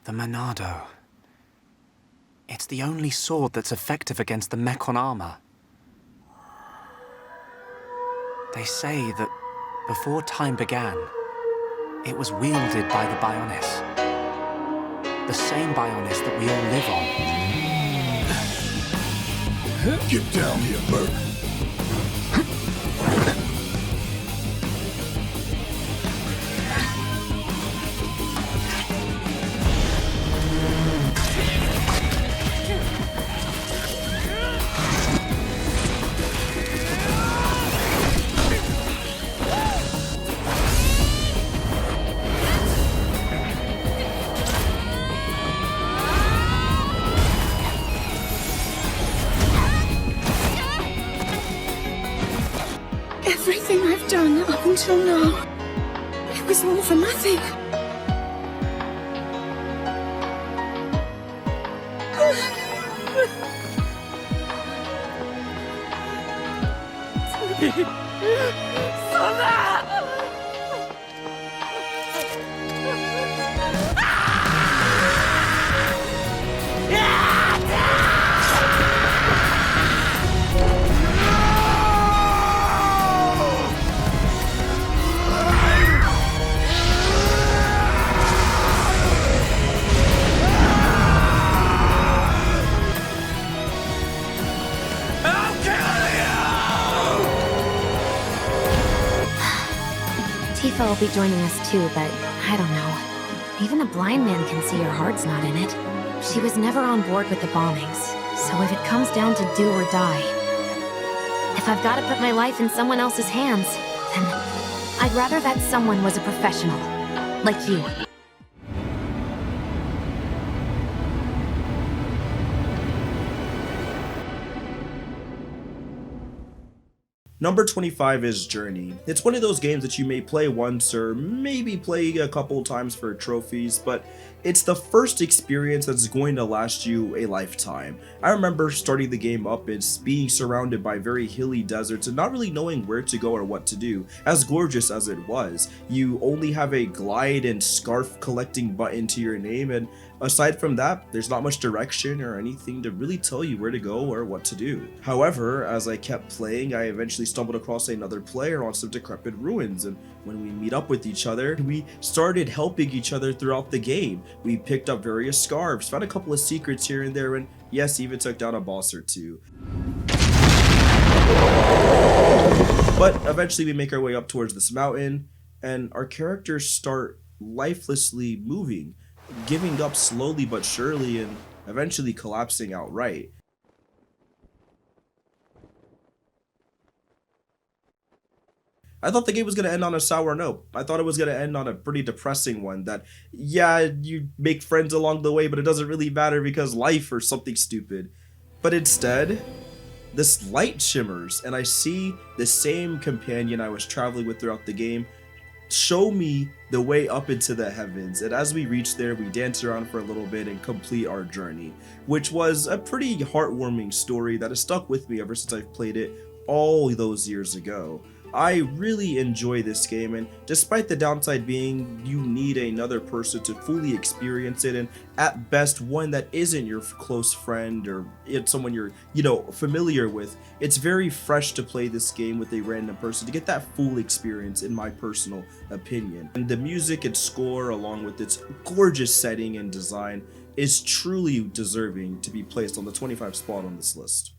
The Monado. It's the only sword that's effective against the Mechon armor. They say that before time began, it was wielded by the Bionis. The same Bionis that we all live on. Get down here, Merc. Everything I've done up until now, it was all for nothing. Tifa will be joining us too, but I don't know. Even a blind man can see her heart's not in it. She was never on board with the bombings, so if it comes down to do or die, if I've got to put my life in someone else's hands, then I'd rather that someone was a professional, like you. Number 25 is Journey. It's one of those games that you may play once or maybe play a couple times for trophies, but it's the first experience that's going to last you a lifetime. I remember starting the game up as being surrounded by very hilly deserts and not really knowing where to go or what to do. As gorgeous as it was, you only have a glide and scarf collecting button to your name, and aside from that, there's not much direction or anything to really tell you where to go or what to do. However, as I kept playing, I eventually stumbled across another player on some decrepit ruins, and when we meet up with each other, we started helping each other throughout the game. We picked up various scarves, found a couple of secrets here and there, and yes, even took down a boss or two. But eventually we make our way up towards this mountain, and our characters start lifelessly moving, giving up slowly but surely, and eventually collapsing outright. I thought the game was going to end on a sour note. I thought it was going to end on a pretty depressing one that, yeah, you make friends along the way, but it doesn't really matter because life or something stupid. But instead, this light shimmers, and I see the same companion I was traveling with throughout the game show me the way up into the heavens, and as we reach there, we dance around for a little bit and complete our journey, which was a pretty heartwarming story that has stuck with me ever since I've played it all those years ago. I really enjoy this game, and despite the downside being you need another person to fully experience it, and at best one that isn't your close friend or it's someone you're, familiar with, it's very fresh to play this game with a random person to get that full experience, in my personal opinion. And the music and score, along with its gorgeous setting and design, is truly deserving to be placed on the 25 spot on this list.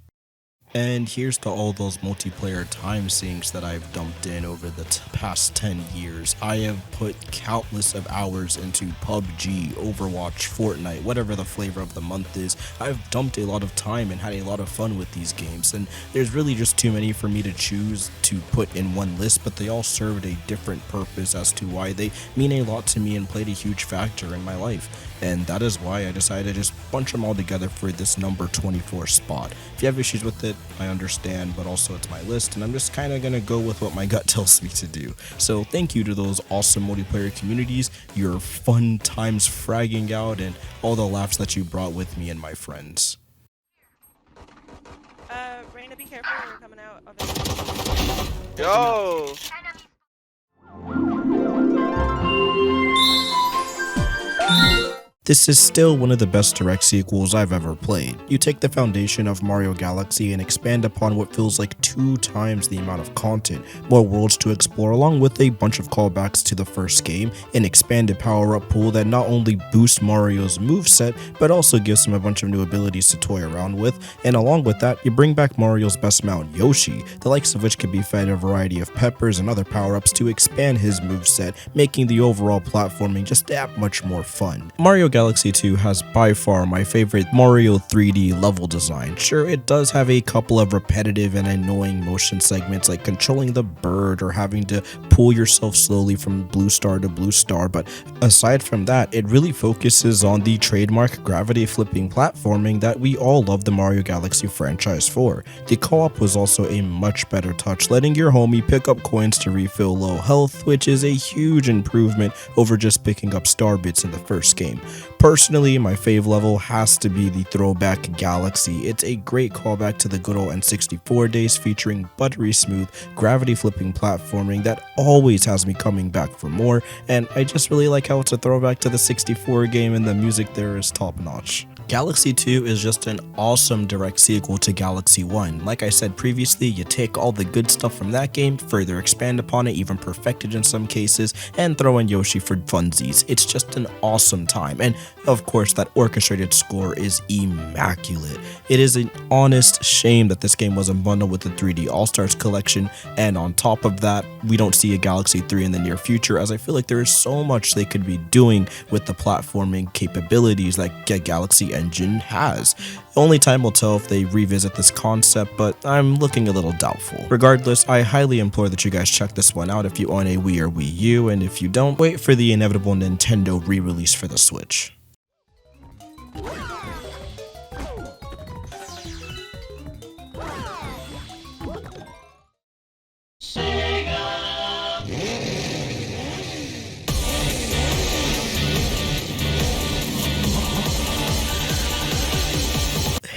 And here's to all those multiplayer time sinks that I've dumped in over the past 10 years. I have put countless of hours into PUBG, Overwatch, Fortnite, whatever the flavor of the month is. I've dumped a lot of time and had a lot of fun with these games, and there's really just too many for me to choose to put in one list, but they all served a different purpose as to why they mean a lot to me and played a huge factor in my life. And that is why I decided to just bunch them all together for this number 24 spot. If you have issues with it, I understand, but also it's my list, and I'm just kind of going to go with what my gut tells me to do. So thank you to those awesome multiplayer communities, your fun times fragging out, and all the laughs that you brought with me and my friends. Raina, be careful, we're coming out of it. Yo! This is still one of the best direct sequels I've ever played. You take the foundation of Mario Galaxy and expand upon what feels like 2 times the amount of content, more worlds to explore along with a bunch of callbacks to the first game, an expanded power-up pool that not only boosts Mario's moveset, but also gives him a bunch of new abilities to toy around with, and along with that, you bring back Mario's best mount, Yoshi, the likes of which can be fed a variety of peppers and other power-ups to expand his moveset, making the overall platforming just that much more fun. Mario Galaxy 2 has by far my favorite Mario 3D level design. Sure, it does have a couple of repetitive and annoying motion segments like controlling the bird or having to pull yourself slowly from blue star to blue star, but aside from that, it really focuses on the trademark gravity flipping platforming that we all love the Mario Galaxy franchise for. The co-op was also a much better touch, letting your homie pick up coins to refill low health, which is a huge improvement over just picking up star bits in the first game. Personally, my fave level has to be the Throwback Galaxy. It's a great callback to the good old N64 days, featuring buttery smooth, gravity flipping platforming that always has me coming back for more, and I just really like how it's a throwback to the 64 game and the music there is top notch. Galaxy 2 is just an awesome direct sequel to Galaxy 1. Like I said previously, you take all the good stuff from that game, further expand upon it, even perfect it in some cases, and throw in Yoshi for funsies. It's just an awesome time, and of course that orchestrated score is immaculate. It is an honest shame that this game wasn't bundled with the 3D All-Stars collection, and on top of that, we don't see a Galaxy 3 in the near future, as I feel like there is so much they could be doing with the platforming capabilities like Galaxy Engine has. Only time will tell if they revisit this concept, but I'm looking a little doubtful. Regardless, I highly implore that you guys check this one out if you own a Wii or Wii U, and if you don't, wait for the inevitable Nintendo re-release for the Switch.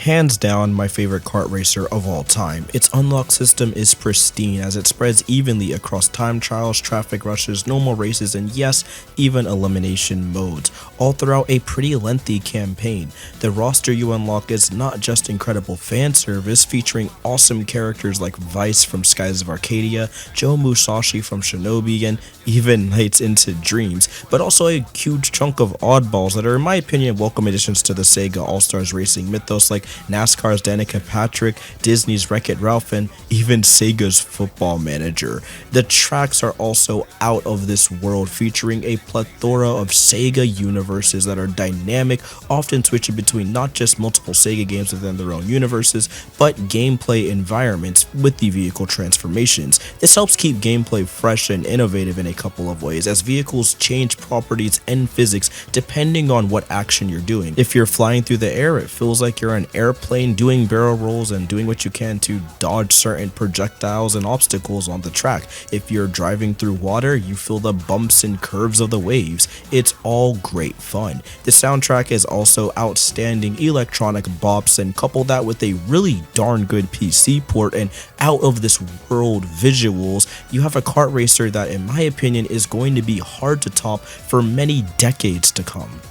Hands down my favorite kart racer of all time. Its unlock system is pristine as it spreads evenly across time trials, traffic rushes, normal races, and yes, even elimination modes, all throughout a pretty lengthy campaign. The roster you unlock is not just incredible fan service, featuring awesome characters like Vice from Skies of Arcadia, Joe Musashi from Shinobi, and even Nights into Dreams, but also a huge chunk of oddballs that are in my opinion welcome additions to the Sega All-Stars Racing mythos like NASCAR's Danica Patrick, Disney's Wreck-It Ralph, and even Sega's Football Manager. The tracks are also out of this world, featuring a plethora of Sega universes that are dynamic, often switching between not just multiple Sega games within their own universes, but gameplay environments with the vehicle transformations. This helps keep gameplay fresh and innovative in a couple of ways, as vehicles change properties and physics depending on what action you're doing. If you're flying through the air, it feels like you're an airplane doing barrel rolls and doing what you can to dodge certain projectiles and obstacles on the track. If you're driving through water, you feel the bumps and curves of the waves. It's all great fun. The soundtrack is also outstanding electronic bops, and couple that with a really darn good PC port and out of this world visuals, you have a kart racer that in my opinion is going to be hard to top for many decades to come.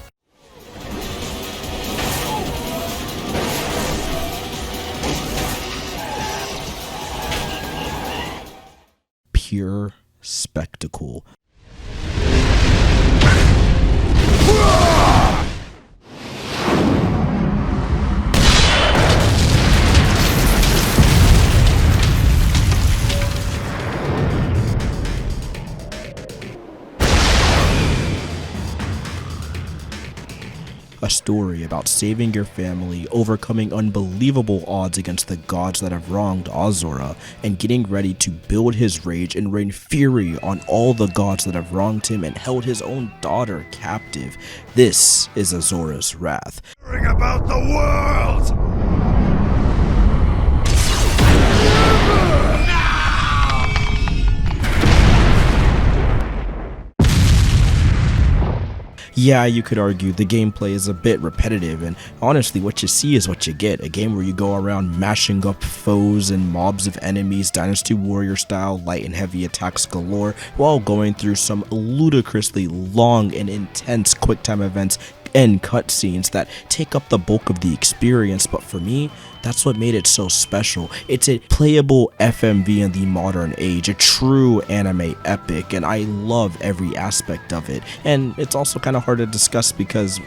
Pure spectacle. A story about saving your family, overcoming unbelievable odds against the gods that have wronged Azura, and getting ready to build his rage and rain fury on all the gods that have wronged him and held his own daughter captive. This is Azura's Wrath. About the world! Yeah, you could argue the gameplay is a bit repetitive, and honestly what you see is what you get. A game where you go around mashing up foes and mobs of enemies, Dynasty Warrior style, light and heavy attacks galore, while going through some ludicrously long and intense quick time events end cutscenes that take up the bulk of the experience, but for me, that's what made it so special. It's a playable FMV in the modern age, a true anime epic, and I love every aspect of it. And it's also kind of hard to discuss because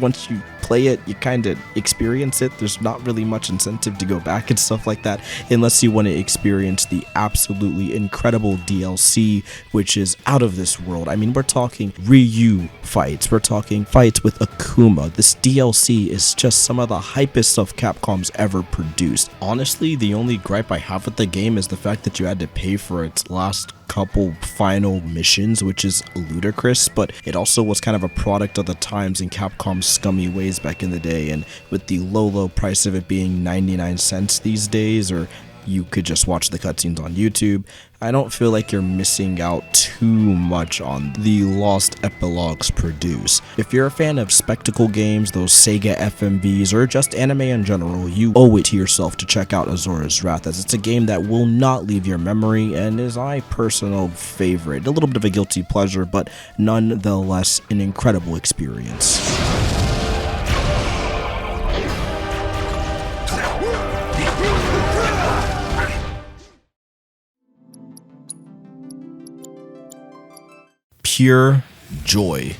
once you play it, you kind of experience it. There's not really much incentive to go back and stuff like that unless you want to experience the absolutely incredible DLC, which is out of this world. I mean, we're talking Ryu fights, we're talking fights with Akuma. This DLC is just some of the hypest stuff Capcom's ever produced. Honestly, the only gripe I have with the game is the fact that you had to pay for its last couple final missions, which is ludicrous, but it also was kind of a product of the times and Capcom's scummy ways back in the day, and with the low price of it being 99 cents these days, or you could just watch the cutscenes on YouTube, I don't feel like you're missing out too much on the lost epilogues produced. If you're a fan of spectacle games, those Sega FMVs, or just anime in general, you owe it to yourself to check out Azora's Wrath, as it's a game that will not leave your memory and is my personal favorite. A little bit of a guilty pleasure, but nonetheless an incredible experience. Pure joy.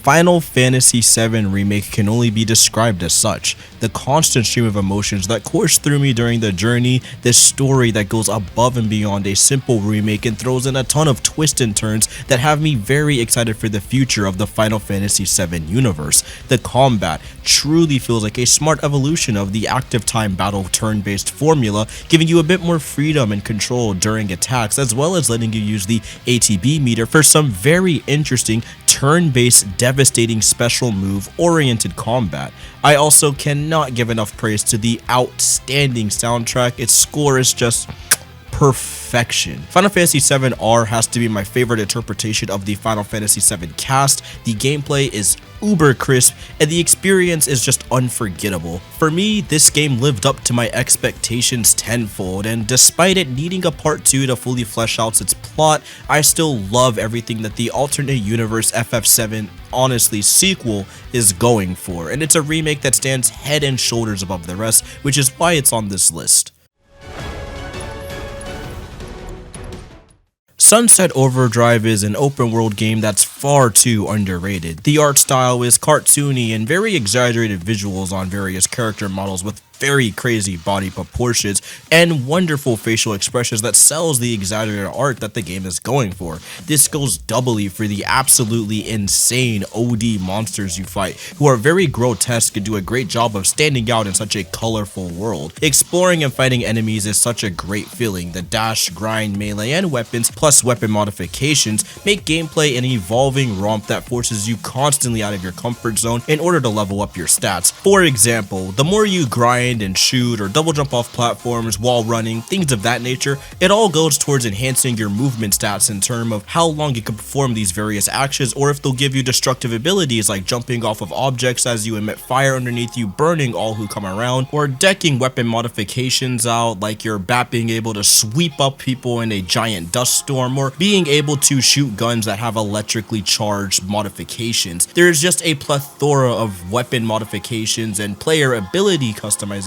Final Fantasy VII Remake can only be described as such. The constant stream of emotions that course through me during the journey, this story that goes above and beyond a simple remake and throws in a ton of twists and turns that have me very excited for the future of the Final Fantasy VII universe. The combat truly feels like a smart evolution of the active time battle turn-based formula, giving you a bit more freedom and control during attacks, as well as letting you use the ATB meter for some very interesting turn-based devastating special move-oriented combat. I also cannot give enough praise to the outstanding soundtrack. Its score is just perfection. Final Fantasy VII R has to be my favorite interpretation of the Final Fantasy VII cast. The gameplay is uber crisp and the experience is just unforgettable. For me, this game lived up to my expectations tenfold, and despite it needing a part 2 to fully flesh out its plot, I still love everything that the alternate universe FF7 honestly sequel is going for, and it's a remake that stands head and shoulders above the rest, which is why it's on this list. Sunset Overdrive is an open world game that's far too underrated. The art style is cartoony and very exaggerated visuals on various character models with very crazy body proportions and wonderful facial expressions that sells the exaggerated art that the game is going for. This goes doubly for the absolutely insane OD monsters you fight, who are very grotesque and do a great job of standing out in such a colorful world. Exploring and fighting enemies is such a great feeling. The dash, grind, melee, and weapons, plus weapon modifications, make gameplay an evolving romp that forces you constantly out of your comfort zone in order to level up your stats. For example, the more you grind and shoot or double jump off platforms while running, things of that nature, it all goes towards enhancing your movement stats in terms of how long you can perform these various actions, or if they'll give you destructive abilities like jumping off of objects as you emit fire underneath you, burning all who come around, or decking weapon modifications out like your bat being able to sweep up people in a giant dust storm, or being able to shoot guns that have electrically charged modifications. There's just a plethora of weapon modifications and player ability customization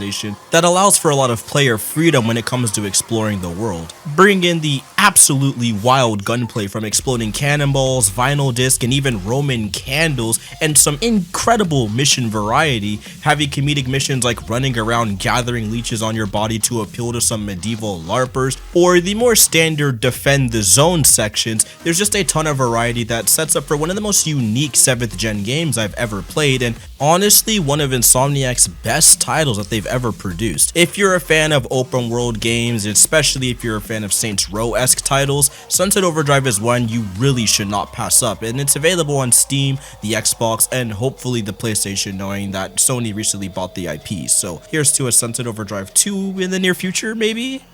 that allows for a lot of player freedom when it comes to exploring the world. Bring in the absolutely wild gunplay from exploding cannonballs, vinyl disc, and even Roman candles, and some incredible mission variety, having comedic missions like running around gathering leeches on your body to appeal to some medieval LARPers, or the more standard defend the zone sections. There's just a ton of variety that sets up for one of the most unique 7th gen games I've ever played, and honestly one of Insomniac's best titles that they've ever produced. If you're a fan of open world games, especially if you're a fan of Saints Row-esque titles, Sunset Overdrive is one you really should not pass up, and it's available on Steam, the Xbox, and hopefully the PlayStation, knowing that Sony recently bought the IP. So here's to a Sunset Overdrive 2 in the near future, maybe?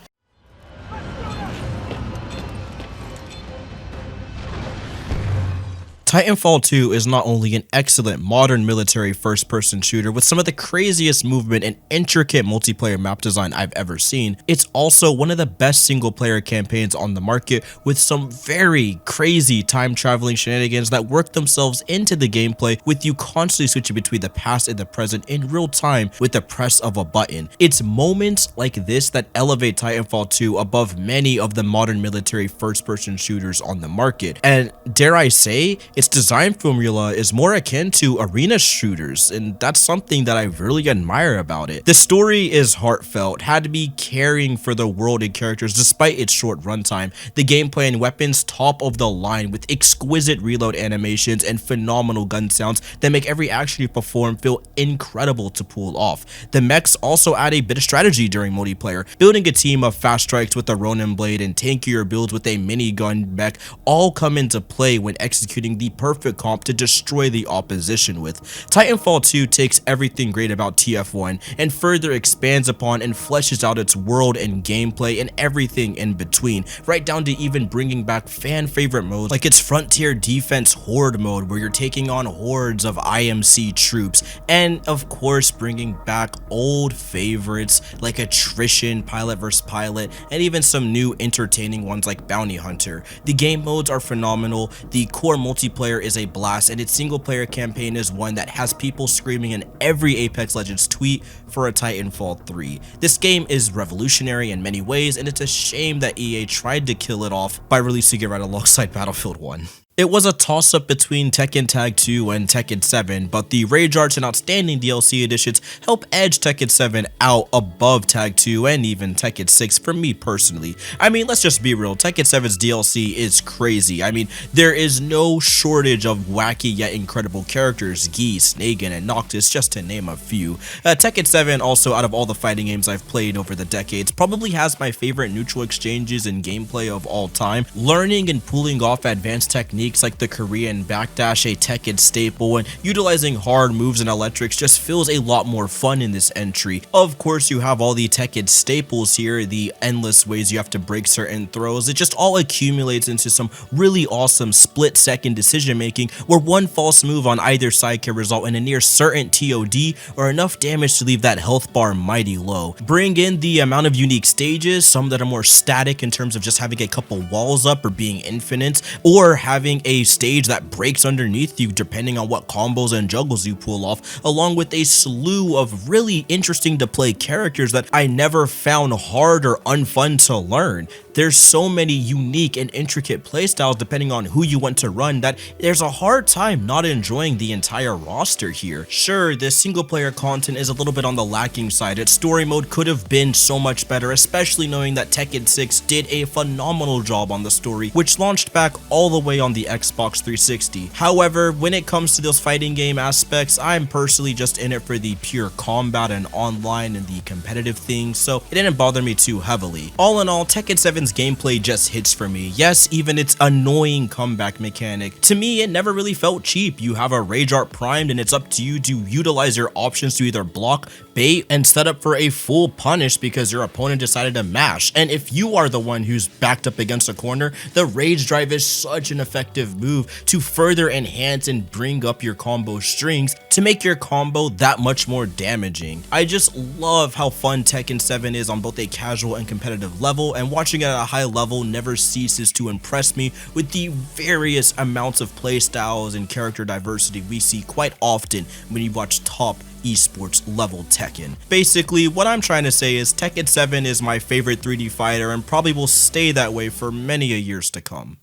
Titanfall 2 is not only an excellent modern military first-person shooter with some of the craziest movement and intricate multiplayer map design I've ever seen, it's also one of the best single-player campaigns on the market with some very crazy time-traveling shenanigans that work themselves into the gameplay with you constantly switching between the past and the present in real time with the press of a button. It's moments like this that elevate Titanfall 2 above many of the modern military first-person shooters on the market, and dare I say, its design formula is more akin to arena shooters, and that's something that I really admire about it. The story is heartfelt, had to be caring for the world and characters despite its short runtime. The gameplay and weapons top of the line with exquisite reload animations and phenomenal gun sounds that make every action you perform feel incredible to pull off. The mechs also add a bit of strategy during multiplayer. Building a team of fast strikes with a Ronin blade and tankier builds with a minigun mech all come into play when executing the perfect comp to destroy the opposition with. Titanfall 2 takes everything great about TF1 and further expands upon and fleshes out its world and gameplay and everything in between, right down to even bringing back fan favorite modes like its Frontier Defense Horde mode where you're taking on hordes of IMC troops, and of course bringing back old favorites like Attrition, Pilot vs Pilot, and even some new entertaining ones like Bounty Hunter. The game modes are phenomenal, the core multiplayer is a blast, and its single player campaign is one that has people screaming in every Apex Legends tweet for a Titanfall 3. This game is revolutionary in many ways, and it's a shame that EA tried to kill it off by releasing it right alongside Battlefield 1. It was a toss-up between Tekken Tag 2 and Tekken 7, but the Rage Arts and Outstanding DLC editions help edge Tekken 7 out above Tag 2 and even Tekken 6 for me personally. I mean, let's just be real, Tekken 7's DLC is crazy. I mean, there is no shortage of wacky yet incredible characters, Geese, Negan, and Noctis, just to name a few. Tekken 7, also out of all the fighting games I've played over the decades, probably has my favorite neutral exchanges and gameplay of all time. Learning and pulling off advanced techniques like the Korean backdash, a Tekken staple, and utilizing hard moves and electrics just feels a lot more fun in this entry. Of course, you have all the Tekken staples here, the endless ways you have to break certain throws. It just all accumulates into some really awesome split-second decision making where one false move on either side can result in a near certain TOD or enough damage to leave that health bar mighty low. Bring in the amount of unique stages, some that are more static in terms of just having a couple walls up or being infinite, or having a stage that breaks underneath you depending on what combos and juggles you pull off, along with a slew of really interesting to play characters that I never found hard or unfun to learn. There's so many unique and intricate playstyles depending on who you want to run that there's a hard time not enjoying the entire roster here. Sure, this single player content is a little bit on the lacking side. Its story mode could have been so much better, especially knowing that Tekken 6 did a phenomenal job on the story, which launched back all the way on the Xbox 360. However, when it comes to those fighting game aspects, I'm personally just in it for the pure combat and online and the competitive things, so it didn't bother me too heavily. All in all, Tekken 7's gameplay just hits for me. Yes, even its annoying comeback mechanic. To me, it never really felt cheap. You have a Rage Art primed and it's up to you to utilize your options to either block, bait, and set up for a full punish because your opponent decided to mash. And if you are the one who's backed up against a corner, the Rage Drive is such an effective move to further enhance and bring up your combo strings to make your combo that much more damaging. I just love how fun Tekken 7 is on both a casual and competitive level, and watching it at a high level never ceases to impress me with the various amounts of playstyles and character diversity we see quite often when you watch top esports level Tekken. Basically, what I'm trying to say is Tekken 7 is my favorite 3D fighter and probably will stay that way for many a years to come.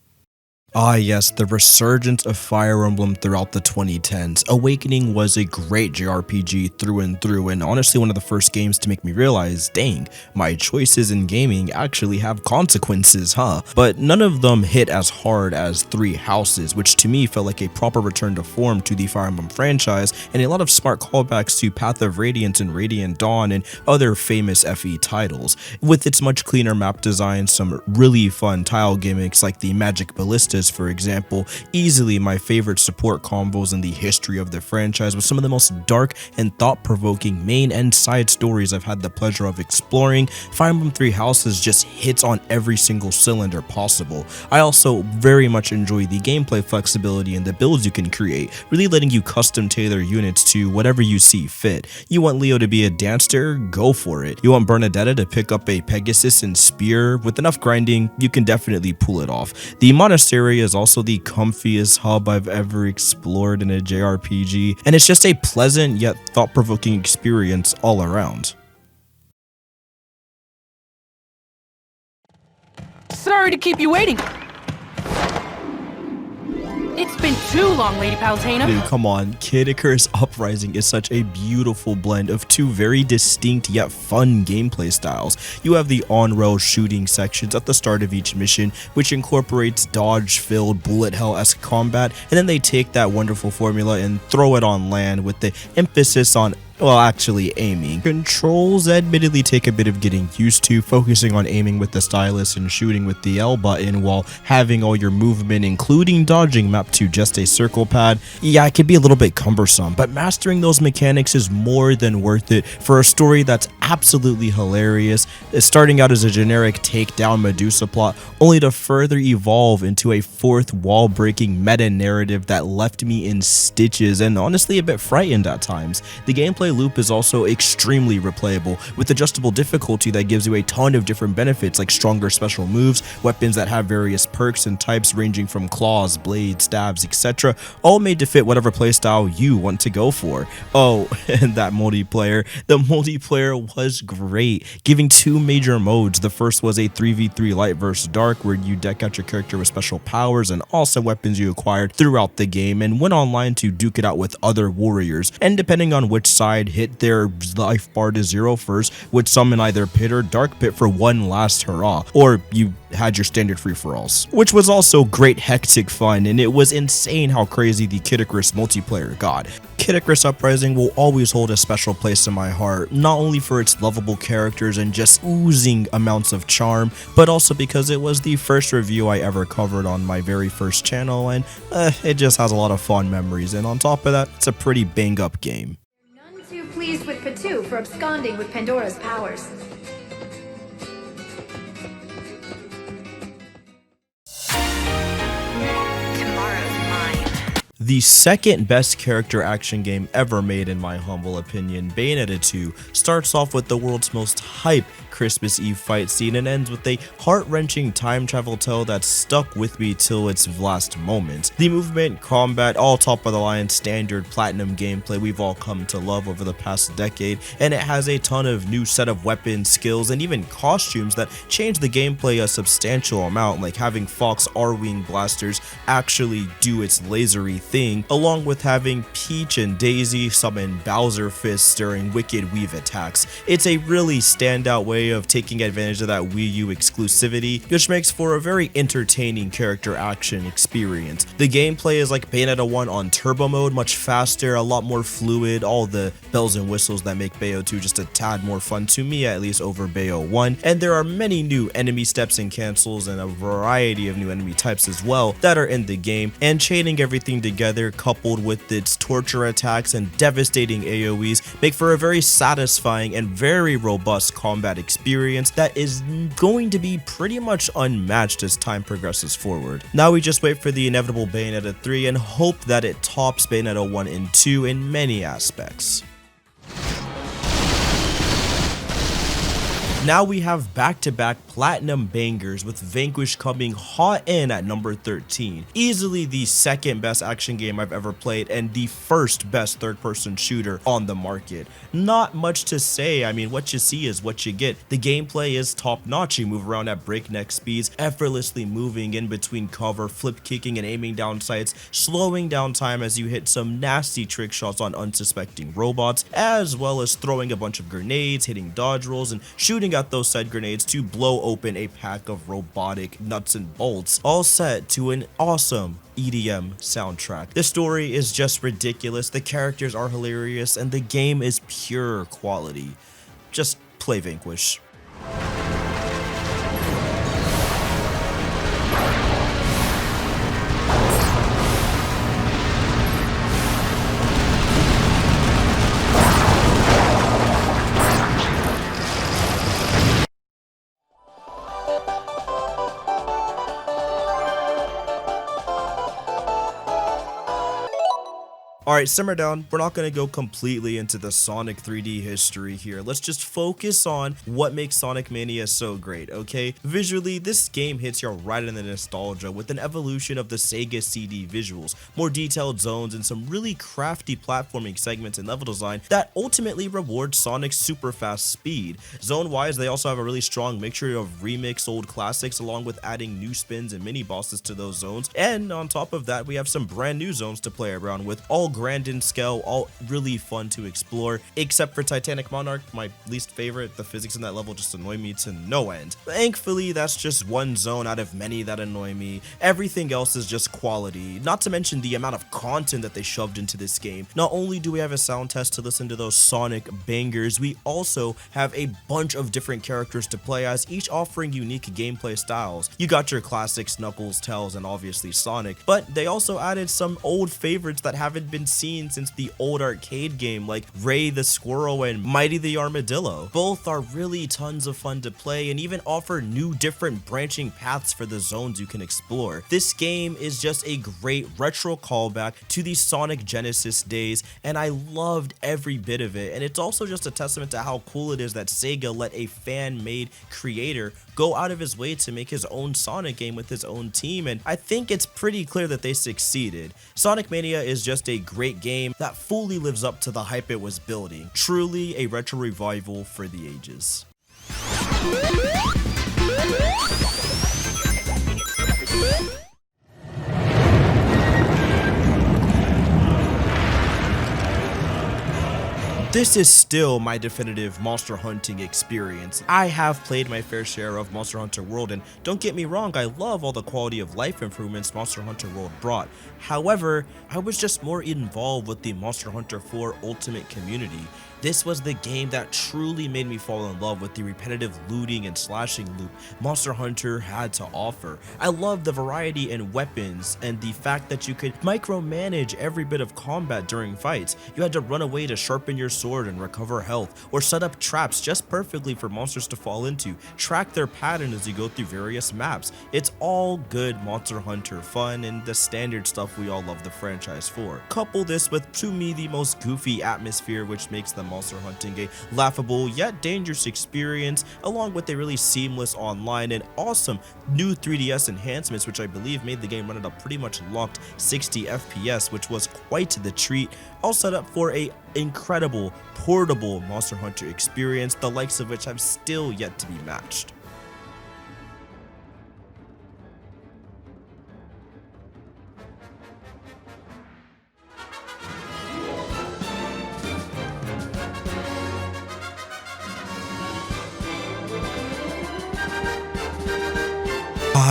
Ah yes, the resurgence of Fire Emblem throughout the 2010s. Awakening was a great JRPG through and through, and honestly one of the first games to make me realize, dang, my choices in gaming actually have consequences, huh? But none of them hit as hard as Three Houses, which to me felt like a proper return to form to the Fire Emblem franchise, and a lot of smart callbacks to Path of Radiance and Radiant Dawn and other famous FE titles. With its much cleaner map design, some really fun tile gimmicks like the Magic Ballista Nemesis, for example, easily my favorite support combos in the history of the franchise, with some of the most dark and thought-provoking main and side stories I've had the pleasure of exploring. Fire Emblem Three Houses just hits on every single cylinder possible. I also very much enjoy the gameplay flexibility and the builds you can create, really letting you custom tailor units to whatever you see fit. You want Leo to be a dancer? Go for it. You want Bernadetta to pick up a Pegasus and spear? With enough grinding, you can definitely pull it off. The monastery is also the comfiest hub I've ever explored in a JRPG, and it's just a pleasant yet thought-provoking experience all around. Sorry to keep you waiting. It's been too long, Lady Palutena. Dude, come on. Kid Icarus Uprising is such a beautiful blend of two very distinct yet fun gameplay styles. You have the on-rail shooting sections at the start of each mission, which incorporates dodge-filled bullet hell-esque combat, and then they take that wonderful formula and throw it on land with the emphasis on actually aiming. Controls admittedly take a bit of getting used to, focusing on aiming with the stylus and shooting with the L button while having all your movement, including dodging, mapped to just a circle pad. Yeah, it can be a little bit cumbersome, but mastering those mechanics is more than worth it for a story that's absolutely hilarious, starting out as a generic takedown Medusa plot, only to further evolve into a fourth wall-breaking meta-narrative that left me in stitches and honestly a bit frightened at times. The gameplay loop is also extremely replayable, with adjustable difficulty that gives you a ton of different benefits like stronger special moves, weapons that have various perks and types ranging from claws, blades, stabs, etc., all made to fit whatever playstyle you want to go for. Oh, and that multiplayer. The multiplayer was great, giving two major modes. The first was a 3v3 light versus dark, where you deck out your character with special powers and awesome weapons you acquired throughout the game, and went online to duke it out with other warriors, and depending on which side hit their life bar to 0 first, would summon either Pit or Dark Pit for one last hurrah, or you had your standard free-for-alls, which was also great hectic fun, and it was insane how crazy the Kid Icarus multiplayer got. Kid Icarus Uprising will always hold a special place in my heart, not only for its lovable characters and just oozing amounts of charm, but also because it was the first review I ever covered on my very first channel, and it just has a lot of fond memories, and on top of that, it's a pretty bang-up game. None too pleased with Patu for absconding with Pandora's powers. The second best character action game ever made in my humble opinion, Bayonetta 2, starts off with the world's most hype Christmas Eve fight scene and ends with a heart-wrenching time travel tale that stuck with me till its last moment. The movement, combat, all top of the line standard platinum gameplay we've all come to love over the past decade, and it has a ton of new set of weapons, skills, and even costumes that change the gameplay a substantial amount, like having Fox R-Wing blasters actually do its lasery thing, along with having Peach and Daisy summon Bowser fists during Wicked Weave attacks. It's a really standout way of taking advantage of that Wii U exclusivity, which makes for a very entertaining character action experience. The gameplay is like Bayonetta 1 on turbo mode, much faster, a lot more fluid, all the bells and whistles that make Bayo 2 just a tad more fun, to me at least, over Bayo 1, and there are many new enemy steps and cancels and a variety of new enemy types as well that are in the game, and chaining everything together coupled with its torture attacks and devastating AoEs make for a very satisfying and very robust combat experience that is going to be pretty much unmatched as time progresses forward. Now we just wait for the inevitable Bayonetta 3 and hope that it tops Bayonetta 1 and 2 in many aspects. Now we have back-to-back platinum bangers, with Vanquish coming hot in at number 13. Easily the second best action game I've ever played and the first best third-person shooter on the market. Not much to say, I mean, what you see is what you get. The gameplay is top-notch. You move around at breakneck speeds, effortlessly moving in between cover, flip kicking and aiming down sights, slowing down time as you hit some nasty trick shots on unsuspecting robots, as well as throwing a bunch of grenades, hitting dodge rolls, and shooting out those said grenades to blow open a pack of robotic nuts and bolts, all set to an awesome EDM soundtrack. The story is just ridiculous, the characters are hilarious, and the game is pure quality. Just play Vanquish. Alright, simmer down. We're not going to go completely into the Sonic 3D history here. Let's just focus on what makes Sonic Mania so great, okay? Visually, this game hits you right in the nostalgia with an evolution of the Sega CD visuals, more detailed zones, and some really crafty platforming segments and level design that ultimately reward Sonic's super fast speed. Zone-wise, they also have a really strong mixture of remixed old classics along with adding new spins and mini bosses to those zones, and on top of that, we have some brand new zones to play around with, all grand in scale, all really fun to explore, except for Titanic Monarch, my least favorite. The physics in that level just annoy me to no end. Thankfully, that's just one zone out of many that annoy me. Everything else is just quality, not to mention the amount of content that they shoved into this game. Not only do we have a sound test to listen to those Sonic bangers, we also have a bunch of different characters to play as, each offering unique gameplay styles. You got your classics, Knuckles, Tails, and obviously Sonic, but they also added some old favorites that haven't been seen since the old arcade game, like Ray the Squirrel and Mighty the Armadillo. Both are really tons of fun to play and even offer new different branching paths for the zones you can explore. This game is just a great retro callback to the Sonic Genesis days, and I loved every bit of it. And it's also just a testament to how cool it is that Sega let a fan-made creator go out of his way to make his own Sonic game with his own team, and I think it's pretty clear that they succeeded. Sonic Mania is just a great game that fully lives up to the hype it was building. Truly a retro revival for the ages. This is still my definitive monster hunting experience. I have played my fair share of Monster Hunter World, and don't get me wrong, I love all the quality of life improvements Monster Hunter World brought. However, I was just more involved with the Monster Hunter 4 Ultimate community. This was the game that truly made me fall in love with the repetitive looting and slashing loop Monster Hunter had to offer. I loved the variety in weapons and the fact that you could micromanage every bit of combat during fights. You had to run away to sharpen your sword and recover health, or set up traps just perfectly for monsters to fall into, track their pattern as you go through various maps. It's all good Monster Hunter fun and the standard stuff we all love the franchise for. Couple this with, to me, the most goofy atmosphere, which makes the monster hunting a laughable yet dangerous experience, along with a really seamless online and awesome new 3DS enhancements, which I believe made the game run at a pretty much locked 60 FPS, which was quite the treat, all set up for a incredible portable Monster Hunter experience, the likes of which have still yet to be matched.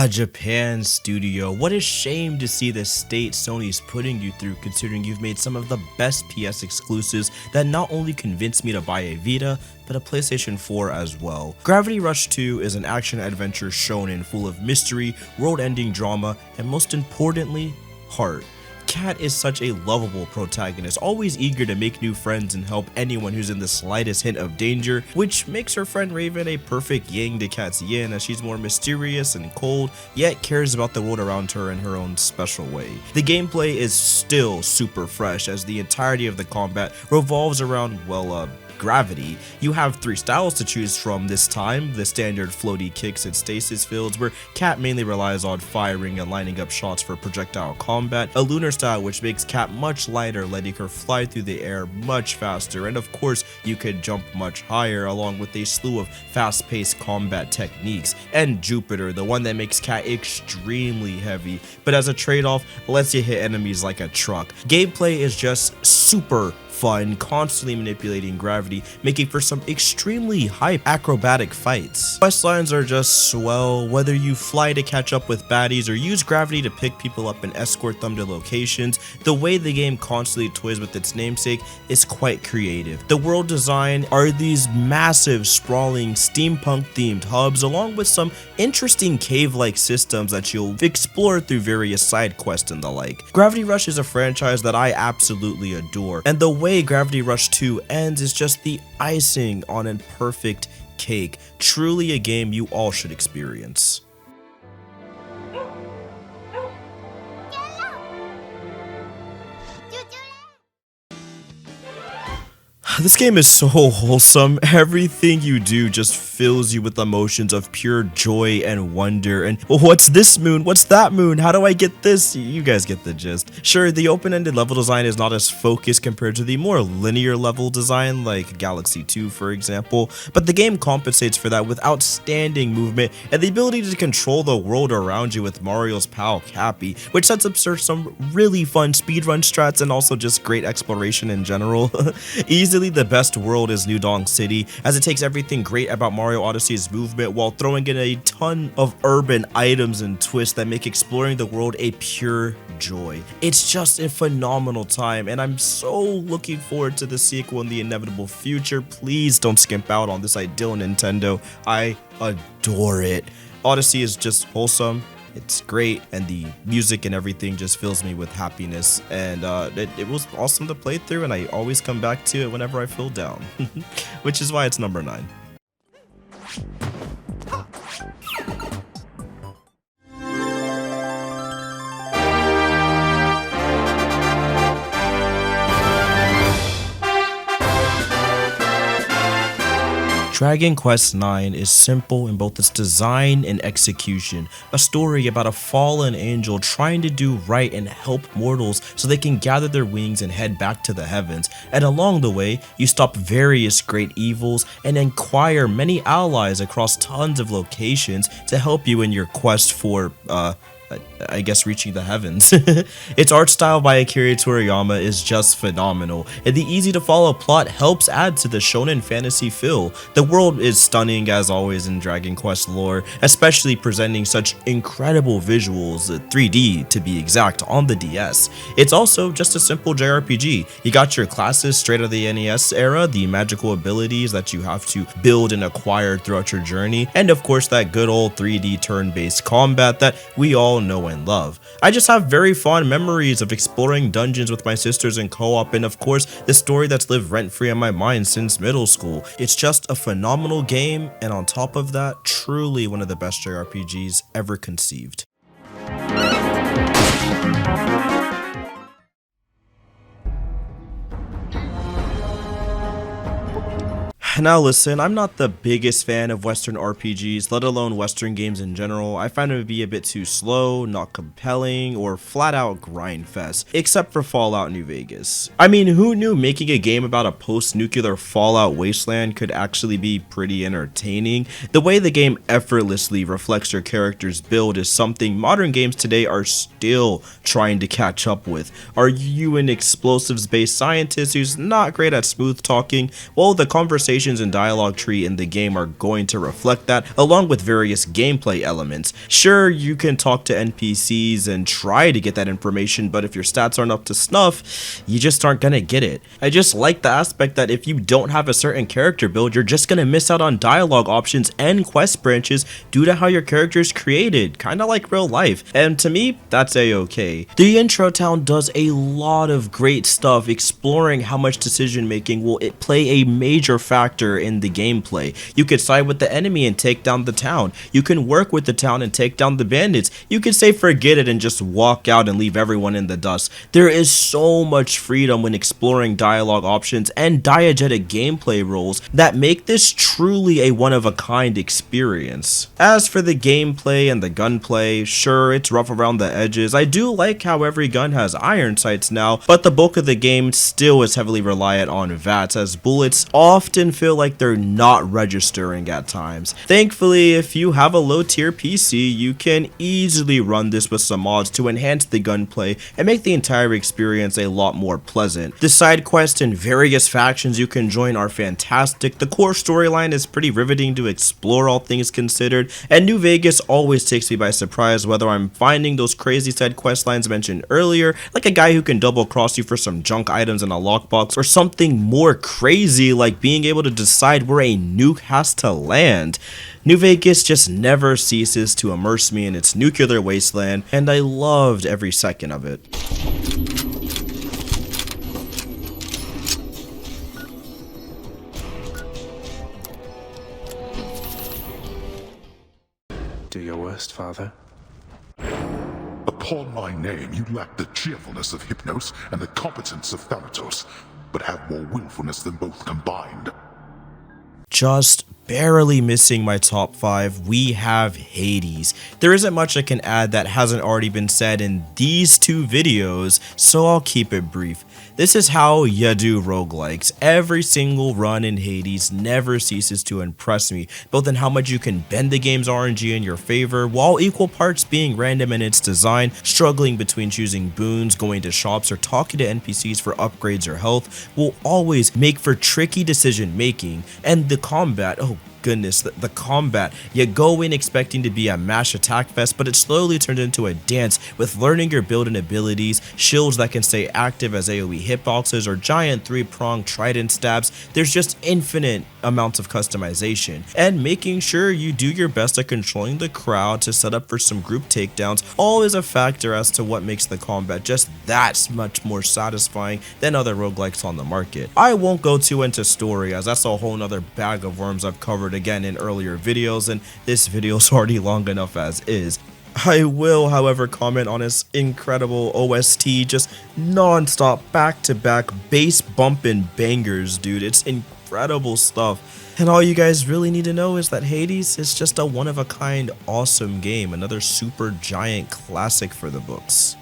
Japan studio, what a shame to see the state Sony's putting you through, considering you've made some of the best PS exclusives that not only convinced me to buy a Vita, but a PlayStation 4 as well. Gravity Rush 2 is an action-adventure shonen full of mystery, world-ending drama, and most importantly, heart. Kat is such a lovable protagonist, always eager to make new friends and help anyone who's in the slightest hint of danger, which makes her friend Raven a perfect yang to Kat's yin, as she's more mysterious and cold, yet cares about the world around her in her own special way. The gameplay is still super fresh, as the entirety of the combat revolves around, well, gravity. You have 3 styles to choose from this time: the standard floaty kicks and stasis fields, where Kat mainly relies on firing and lining up shots for projectile combat, a lunar style which makes Kat much lighter, letting her fly through the air much faster, and of course you could jump much higher, along with a slew of fast-paced combat techniques, and Jupiter, the one that makes Kat extremely heavy, but as a trade-off lets you hit enemies like a truck. Gameplay is just super fun, constantly manipulating gravity, making for some extremely hype acrobatic fights. Quest lines are just swell, whether you fly to catch up with baddies or use gravity to pick people up and escort them to locations. The way the game constantly toys with its namesake is quite creative. The world design are these massive, sprawling, steampunk themed hubs, along with some interesting cave-like systems that you'll explore through various side quests and the like. Gravity Rush is a franchise that I absolutely adore, and the way Gravity Rush 2 ends is just the icing on a perfect cake. Truly a game you all should experience. This game is so wholesome. Everything you do just fills you with emotions of pure joy and wonder. And what's this moon? What's that moon? How do I get this? You guys get the gist. Sure, the open-ended level design is not as focused compared to the more linear level design like Galaxy 2, for example, but the game compensates for that with outstanding movement and the ability to control the world around you with Mario's pal Cappy, which sets up some really fun speedrun strats and also just great exploration in general. Easily the best world is New Donk City, as it takes everything great about Mario Odyssey's movement while throwing in a ton of urban items and twists that make exploring the world a pure joy. It's just a phenomenal time, and I'm so looking forward to the sequel in the inevitable future. Please don't skimp out on this ideal Nintendo. I adore it. Odyssey is just wholesome. It's great, and the music and everything just fills me with happiness, and it was awesome to play through, and I always come back to it whenever I feel down, which is why it's number 9. Dragon Quest IX is simple in both its design and execution, a story about a fallen angel trying to do right and help mortals so they can gather their wings and head back to the heavens, and along the way, you stop various great evils and acquire many allies across tons of locations to help you in your quest for, I guess, reaching the heavens. Its art style by Akira Toriyama is just phenomenal, and the easy to follow plot helps add to the shonen fantasy feel. The world is stunning as always in Dragon Quest lore, especially presenting such incredible visuals, 3D to be exact, on the DS. It's also just a simple JRPG. You got your classes straight out of the NES era, the magical abilities that you have to build and acquire throughout your journey, and of course that good old 3D turn-based combat that we all know and love. I just have very fond memories of exploring dungeons with my sisters in co-op, and of course the story that's lived rent-free in my mind since middle school. It's just a phenomenal game, and on top of that, truly one of the best JRPGs ever conceived. Now listen, I'm not the biggest fan of Western RPGs, let alone Western games in general. I find them to be a bit too slow, not compelling, or flat out grind fest, except for Fallout New Vegas. I mean, who knew making a game about a post-nuclear Fallout wasteland could actually be pretty entertaining? The way the game effortlessly reflects your character's build is something modern games today are still trying to catch up with. Are you an explosives-based scientist who's not great at smooth talking? Well, the conversation and dialogue tree in the game are going to reflect that, along with various gameplay elements. Sure, you can talk to NPCs and try to get that information, but if your stats aren't up to snuff, you just aren't gonna get it. I just like the aspect that if you don't have a certain character build, you're just gonna miss out on dialogue options and quest branches due to how your character is created, kinda like real life, and to me, that's a-okay. The intro town does a lot of great stuff, exploring how much decision making will play a major factor in the gameplay. You could side with the enemy and take down the town. You can work with the town and take down the bandits. You could say forget it and just walk out and leave everyone in the dust. There is so much freedom when exploring dialogue options and diegetic gameplay roles that make this truly a one-of-a-kind experience. As for the gameplay and the gunplay, sure, it's rough around the edges. I do like how every gun has iron sights now, but the bulk of the game still is heavily reliant on VATS, as bullets often feel like they're not registering at times. Thankfully, if you have a low tier PC, you can easily run this with some mods to enhance the gunplay and make the entire experience a lot more pleasant. The side quests and various factions you can join are fantastic. The core storyline is pretty riveting to explore, all things considered, and New Vegas always takes me by surprise, whether I'm finding those crazy side quest lines mentioned earlier, like a guy who can double cross you for some junk items in a lockbox, or something more crazy like being able to decide where a nuke has to land. New Vegas just never ceases to immerse me in its nuclear wasteland, and I loved every second of it. Do your worst, Father. Upon my name, you lack the cheerfulness of Hypnos and the competence of Thanatos. but have more willfulness than both combined. Just barely missing my top 5, we have Hades. There isn't much I can add that hasn't already been said in these 2 videos, so I'll keep it brief. This is how you do roguelikes. Every single run in Hades never ceases to impress me, both in how much you can bend the game's RNG in your favor, while equal parts being random in its design, struggling between choosing boons, going to shops, or talking to NPCs for upgrades or health, will always make for tricky decision making, and the combat, oh goodness, the combat. You go in expecting to be a mash attack fest, but it slowly turned into a dance with learning your build and abilities, shields that can stay active as AoE hitboxes, or giant 3-pronged trident stabs. There's just infinite amounts of customization, and making sure you do your best at controlling the crowd to set up for some group takedowns all is a factor as to what makes the combat just that much more satisfying than other roguelikes on the market. I won't go too into story, as that's a whole nother bag of worms I've covered again in earlier videos, and this video's already long enough as is. I will, however, comment on his incredible OST, just non-stop, back-to-back, bass bumping bangers, dude. It's incredible stuff. And all you guys really need to know is that Hades is just a one-of-a-kind awesome game, another super giant classic for the books.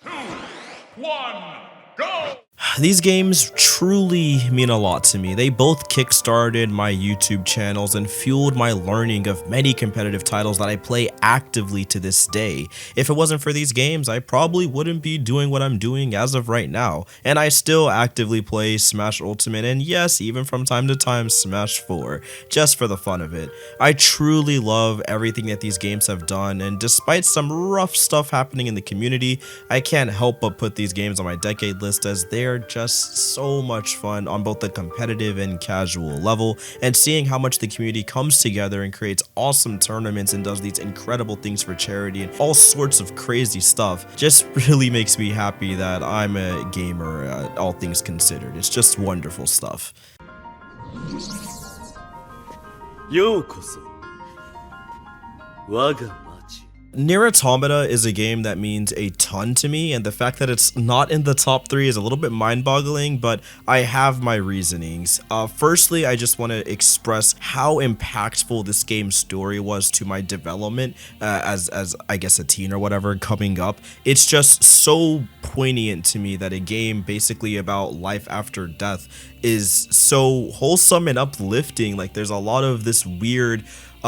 2, 1, go! These games truly mean a lot to me. They both kickstarted my YouTube channels and fueled my learning of many competitive titles that I play actively to this day. If it wasn't for these games, I probably wouldn't be doing what I'm doing as of right now. And I still actively play Smash Ultimate, and yes, even from time to time Smash 4, just for the fun of it. I truly love everything that these games have done, and despite some rough stuff happening in the community, I can't help but put these games on my decade list, as they're just so much fun on both the competitive and casual level, and seeing how much the community comes together and creates awesome tournaments and does these incredible things for charity and all sorts of crazy stuff just really makes me happy that I'm a gamer, all things considered. It's just wonderful stuff. Nier Automata is a game that means a ton to me, and the fact that it's not in the top 3 is a little bit mind-boggling, but I have my reasonings. Firstly, I just want to express how impactful this game's story was to my development as I guess a teen or whatever coming up. It's just so poignant to me that a game basically about life after death is so wholesome and uplifting. Like, there's a lot of this weird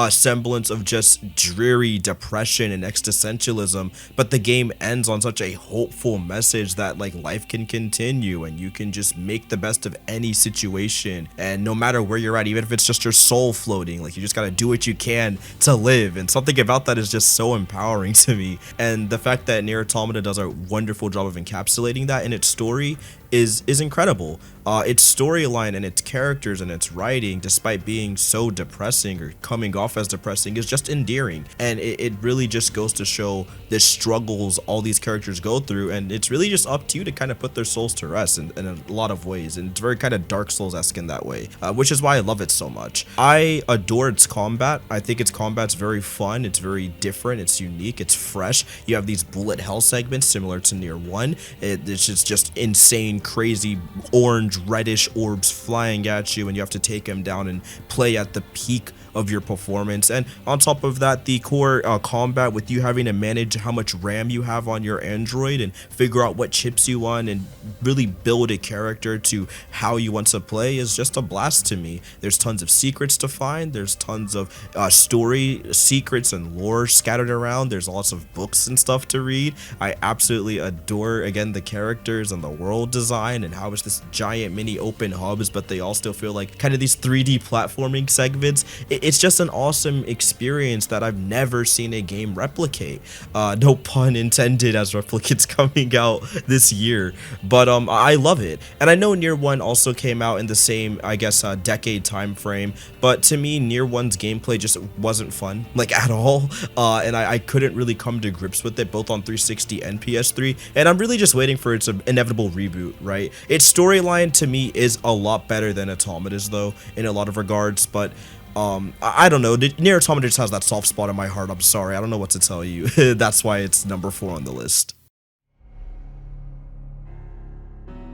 semblance of just dreary depression and existentialism, but the game ends on such a hopeful message that like life can continue and you can just make the best of any situation, and no matter where you're at, even if it's just your soul floating, like you just gotta do what you can to live. And something about that is just so empowering to me, and the fact that Nier Automata does a wonderful job of encapsulating that in its story is incredible. Its storyline and its characters and its writing, despite being so depressing or coming off as depressing, is just endearing, and it really just goes to show the struggles all these characters go through, and it's really just up to you to kind of put their souls to rest in a lot of ways, and it's very kind of Dark Souls-esque in that way, which is why I love it so much. I adore its combat. I think its combat's very fun, it's very different, it's unique, it's fresh. You have these bullet hell segments similar to Nier 1. It's just insane, crazy orange reddish orbs flying at you, and you have to take them down and play at the peak of your performance. And on top of that, the core combat with you having to manage how much RAM you have on your Android and figure out what chips you want and really build a character to how you want to play is just a blast to me. There's tons of secrets to find, there's tons of story secrets and lore scattered around, there's lots of books and stuff to read. I absolutely adore, again, the characters and the world design and how it's this giant mini open hubs, but they all still feel like kind of these 3D platforming segments. It's just an awesome experience that I've never seen a game replicate. No pun intended, as Replicate's coming out this year, but I love it. And I know Nier 1 also came out in the same, I guess, decade time frame, but to me, Nier 1's gameplay just wasn't fun, like at all, and I couldn't really come to grips with it, both on 360 and PS3, and I'm really just waiting for its inevitable reboot, right? Its storyline to me is a lot better than Automata's though, in a lot of regards, but I don't know, Nier Automata just has that soft spot in my heart. I'm sorry, I don't know what to tell you. That's why it's number 4 on the list.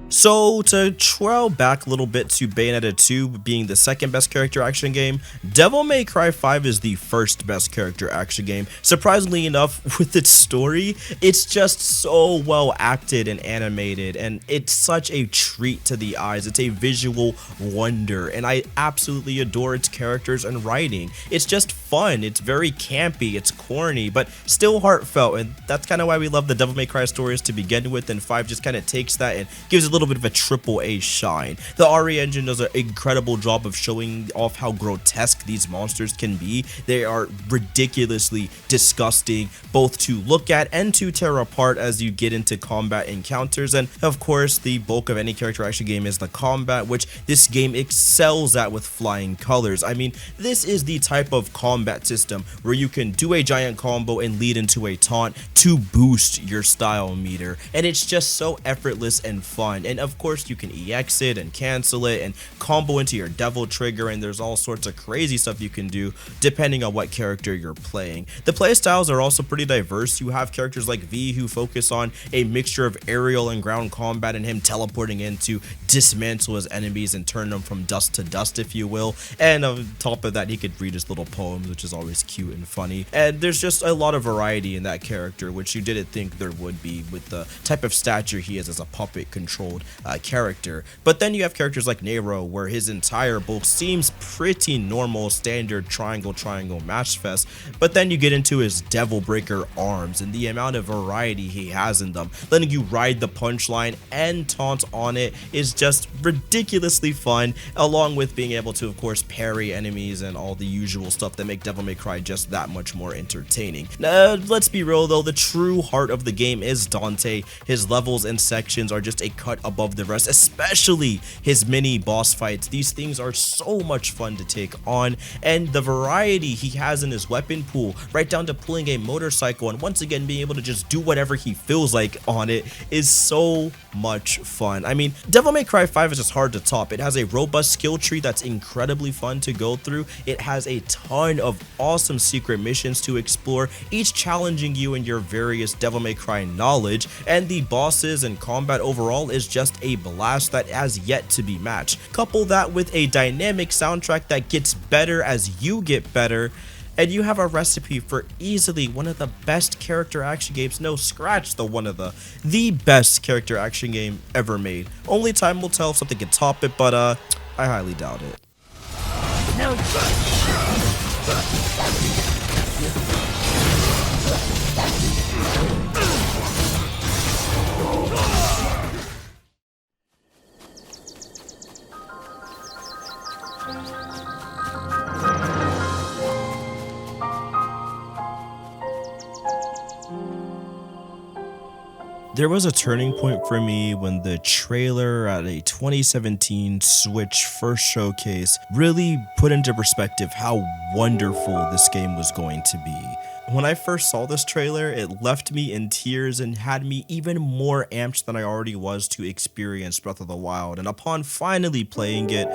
So, to trail back a little bit to Bayonetta 2 being the second best character action game, Devil May Cry 5 is the first best character action game. Surprisingly enough, with its story, it's just so well acted and animated, and it's such a treat to the eyes. It's a visual wonder, and I absolutely adore its characters and writing. It's just fun, it's very campy, it's corny, but still heartfelt, and that's kind of why we love the Devil May Cry stories to begin with, and 5 just kind of takes that and gives it a little bit of a AAA shine. The RE engine does an incredible job of showing off how grotesque these monsters can be. They are ridiculously disgusting, both to look at and to tear apart as you get into combat encounters, and of course the bulk of any character action game is the combat, which this game excels at with flying colors. I mean, this is the type of combat system where you can do a giant combo and lead into a taunt to boost your style meter, and it's just so effortless and fun. And of course you can EX it and cancel it and combo into your devil trigger, and there's all sorts of crazy stuff you can do depending on what character you're playing. The playstyles are also pretty diverse. You have characters like V who focus on a mixture of aerial and ground combat and him teleporting in to dismantle his enemies and turn them from dust to dust, if you will. And on top of that, he could read his little poems, which is always cute and funny. And there's just a lot of variety in that character, which you didn't think there would be with the type of stature he is as a puppet controlled character. But then you have characters like Nero, where his entire build seems pretty normal, standard triangle mash fest, but then you get into his Devil Breaker arms and the amount of variety he has in them. Letting you ride the punchline and taunt on it is just ridiculously fun, along with being able to, of course, parry enemies and all the usual stuff that make Devil May Cry just that much more entertaining. Let's be real though, the true heart of the game is Dante. His levels and sections are just a cut above the rest, especially his mini boss fights. These things are so much fun to take on, and the variety he has in his weapon pool, right down to pulling a motorcycle and once again being able to just do whatever he feels like on it, is so much fun. I mean, Devil May Cry 5 is just hard to top. It has a robust skill tree that's incredibly fun to go through. It has a ton of awesome secret missions to explore, each challenging you in your various Devil May Cry knowledge, and the bosses and combat overall is just a blast that has yet to be matched. Couple that with a dynamic soundtrack that gets better as you get better, and you have a recipe for easily one of the best character action games, no scratch one of the best character action game ever made. Only time will tell if something can top it, but I highly doubt it. There was a turning point for me when the trailer at a 2017 Switch first showcase really put into perspective how wonderful this game was going to be. When I first saw this trailer, it left me in tears and had me even more amped than I already was to experience Breath of the Wild, and upon finally playing it,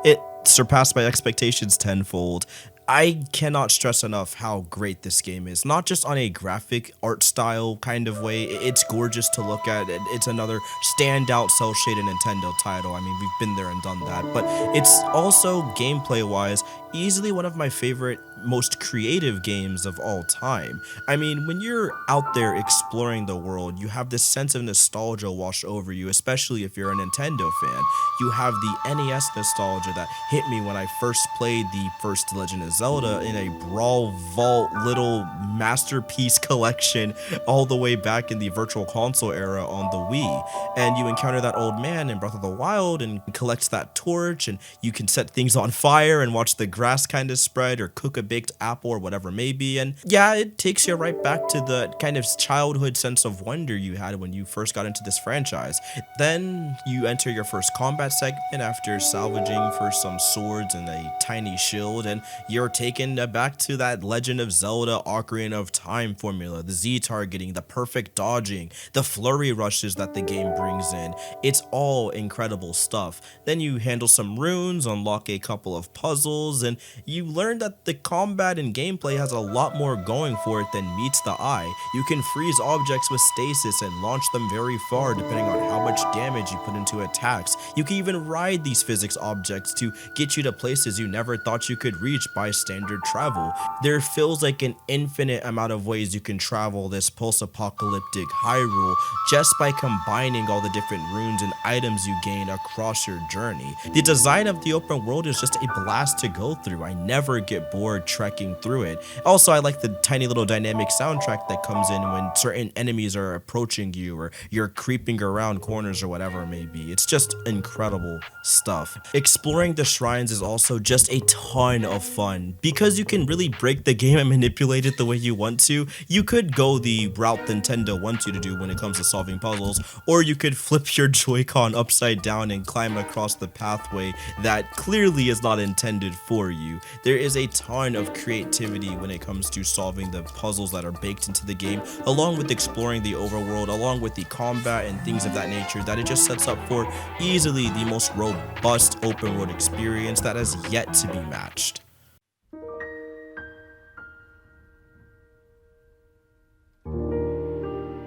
it surpassed my expectations tenfold. I cannot stress enough how great this game is, not just on a graphic art style kind of way. It's gorgeous to look at. It's another standout cel-shaded Nintendo title. I mean, we've been there and done that, but it's also gameplay wise easily one of my favorite, most creative games of all time. I mean, when you're out there exploring the world, you have this sense of nostalgia wash over you, especially if you're a Nintendo fan. You have the NES nostalgia that hit me when I first played the first Legend of Zelda in a Brawl Vault little masterpiece collection all the way back in the Virtual Console era on the Wii. And you encounter that old man in Breath of the Wild and collect that torch, and you can set things on fire and watch the grass kind of spread or cook a baked apple or whatever it may be. And yeah, it takes you right back to the kind of childhood sense of wonder you had when you first got into this franchise. Then you enter your first combat segment after salvaging for some swords and a tiny shield, and you're taken back to that Legend of Zelda Ocarina of Time formula, the Z targeting, the perfect dodging, the flurry rushes that the game brings in. It's all incredible stuff. Then you handle some runes, unlock a couple of puzzles, and and you learn that the combat and gameplay has a lot more going for it than meets the eye. You can freeze objects with stasis and launch them very far depending on how much damage you put into attacks. You can even ride these physics objects to get you to places you never thought you could reach by standard travel. There feels like an infinite amount of ways you can travel this post-apocalyptic Hyrule just by combining all the different runes and items you gain across your journey. The design of the open world is just a blast to go through. I never get bored trekking through it. Also, I like the tiny little dynamic soundtrack that comes in when certain enemies are approaching you or you're creeping around corners or whatever it may be. It's just incredible stuff. Exploring the shrines is also just a ton of fun. Because you can really break the game and manipulate it the way you want to, you could go the route Nintendo wants you to do when it comes to solving puzzles, or you could flip your Joy-Con upside down and climb across the pathway that clearly is not intended for you. There is a ton of creativity when it comes to solving the puzzles that are baked into the game, along with exploring the overworld, along with the combat and things of that nature, that it just sets up for easily the most robust open world experience that has yet to be matched.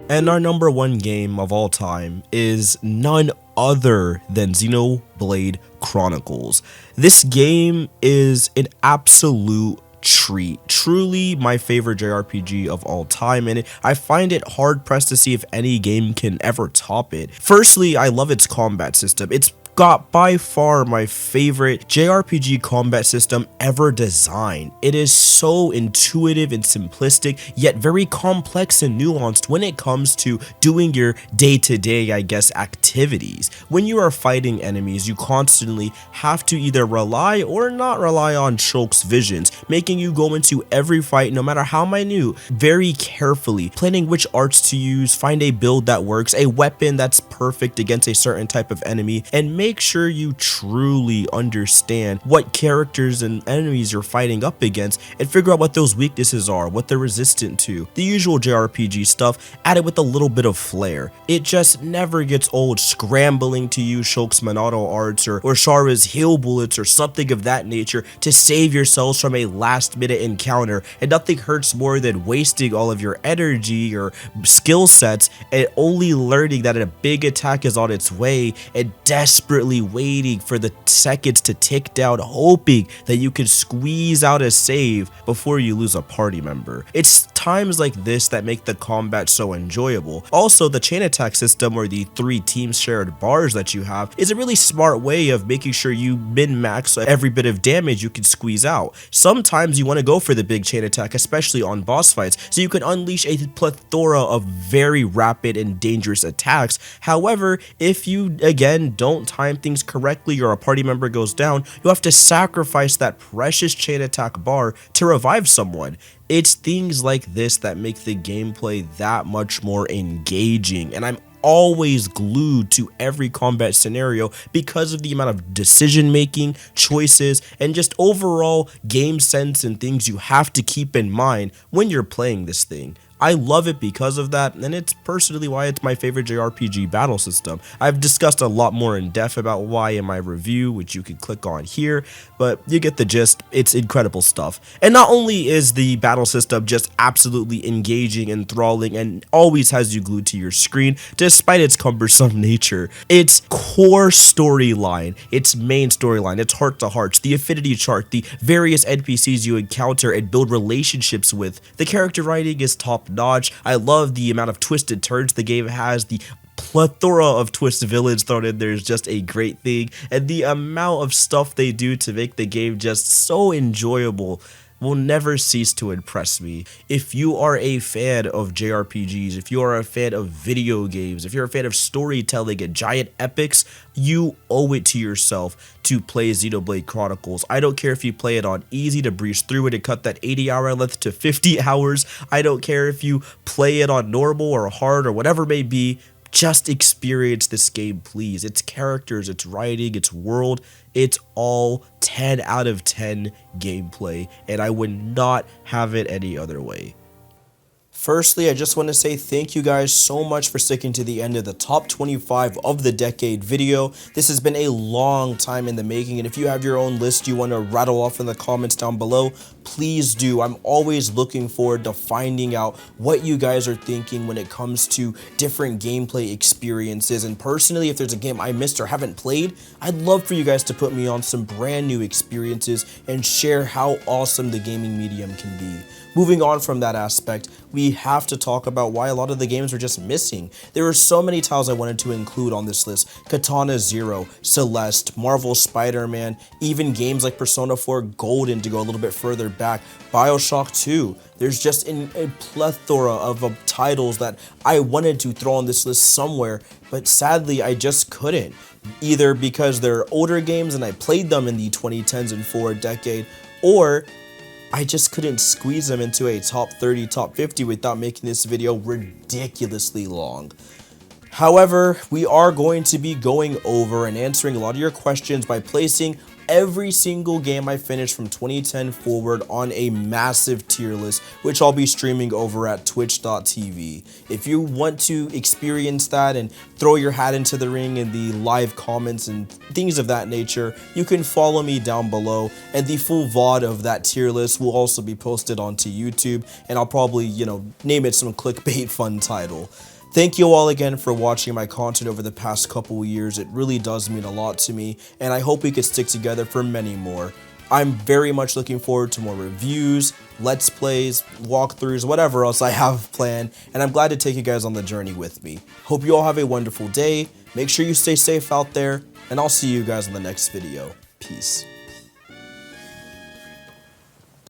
And our number one game of all time is none other than Xenoblade Chronicles. This game is an absolute treat. Truly my favorite JRPG of all time, and I find it hard pressed to see if any game can ever top it. Firstly, I love its combat system. It's got by far my favorite JRPG combat system ever designed. It is so intuitive and simplistic, yet very complex and nuanced when it comes to doing your day-to-day, activities. When you are fighting enemies, you constantly have to either rely or not rely on Shulk's visions, making you go into every fight, no matter how minute, very carefully, planning which arts to use, find a build that works, a weapon that's perfect against a certain type of enemy, and make sure you truly understand what characters and enemies you're fighting up against and figure out what those weaknesses are, what they're resistant to. The usual JRPG stuff, added with a little bit of flair. It just never gets old scrambling to use Shulk's Monado arts or Shara's heal bullets or something of that nature to save yourselves from a last minute encounter, and nothing hurts more than wasting all of your energy or skill sets and only learning that a big attack is on its way and desperately waiting for the seconds to tick down, hoping that you can squeeze out a save before you lose a party member. It's times like this that make the combat so enjoyable. Also, the chain attack system, or the 3 team shared bars that you have, is a really smart way of making sure you min-max every bit of damage you can squeeze out. Sometimes you want to go for the big chain attack, especially on boss fights, so you can unleash a plethora of very rapid and dangerous attacks. However, if you again don't time things correctly or a party member goes down, you have to sacrifice that precious chain attack bar to revive someone. It's things like this that make the gameplay that much more engaging, and I'm always glued to every combat scenario because of the amount of decision making, choices, and just overall game sense and things you have to keep in mind when you're playing this thing. I love it because of that, and it's personally why it's my favorite JRPG battle system. I've discussed a lot more in depth about why in my review, which you can click on here, but you get the gist. It's incredible stuff. And not only is the battle system just absolutely engaging, enthralling, and always has you glued to your screen, despite its cumbersome nature, its core storyline, its main storyline, its heart to hearts, the affinity chart, the various NPCs you encounter and build relationships with, the character writing is top notch. I love the amount of twisted turns the game has. The plethora of twisted villains thrown in there is just a great thing, and the amount of stuff they do to make the game just so enjoyable will never cease to impress me. If you are a fan of JRPGs, if you are a fan of video games, if you're a fan of storytelling and giant epics, you owe it to yourself to play Xenoblade Chronicles. I don't care if you play it on easy to breeze through it and cut that 80-hour length to 50 hours. I don't care if you play it on normal or hard or whatever it may be. Just experience this game, please. Its characters, its writing, its world, it's all 10 out of 10 gameplay, and I would not have it any other way. Firstly, I just want to say thank you guys so much for sticking to the end of the top 25 of the decade video. This has been a long time in the making, and if you have your own list you want to rattle off in the comments down below, please do. I'm always looking forward to finding out what you guys are thinking when it comes to different gameplay experiences. And personally, if there's a game I missed or haven't played, I'd love for you guys to put me on some brand new experiences and share how awesome the gaming medium can be. Moving on from that aspect, we have to talk about why a lot of the games are just missing. There are so many titles I wanted to include on this list. Katana Zero, Celeste, Marvel Spider-Man, even games like Persona 4 Golden to go a little bit further back, Bioshock 2. There's just a plethora of titles that I wanted to throw on this list somewhere, but sadly I just couldn't. Either because they're older games and I played them in the 2010s and forward decade, or I just couldn't squeeze them into a top 30, top 50 without making this video ridiculously long. However, we are going to be going over and answering a lot of your questions by placing every single game I finished from 2010 forward on a massive tier list, which I'll be streaming over at twitch.tv. If you want to experience that and throw your hat into the ring in the live comments and things of that nature, you can follow me down below, and the full VOD of that tier list will also be posted onto YouTube, and I'll probably, name it some clickbait fun title. Thank you all again for watching my content over the past couple years. It really does mean a lot to me, and I hope we could stick together for many more. I'm very much looking forward to more reviews, let's plays, walkthroughs, whatever else I have planned, and I'm glad to take you guys on the journey with me. Hope you all have a wonderful day, make sure you stay safe out there, and I'll see you guys in the next video. Peace.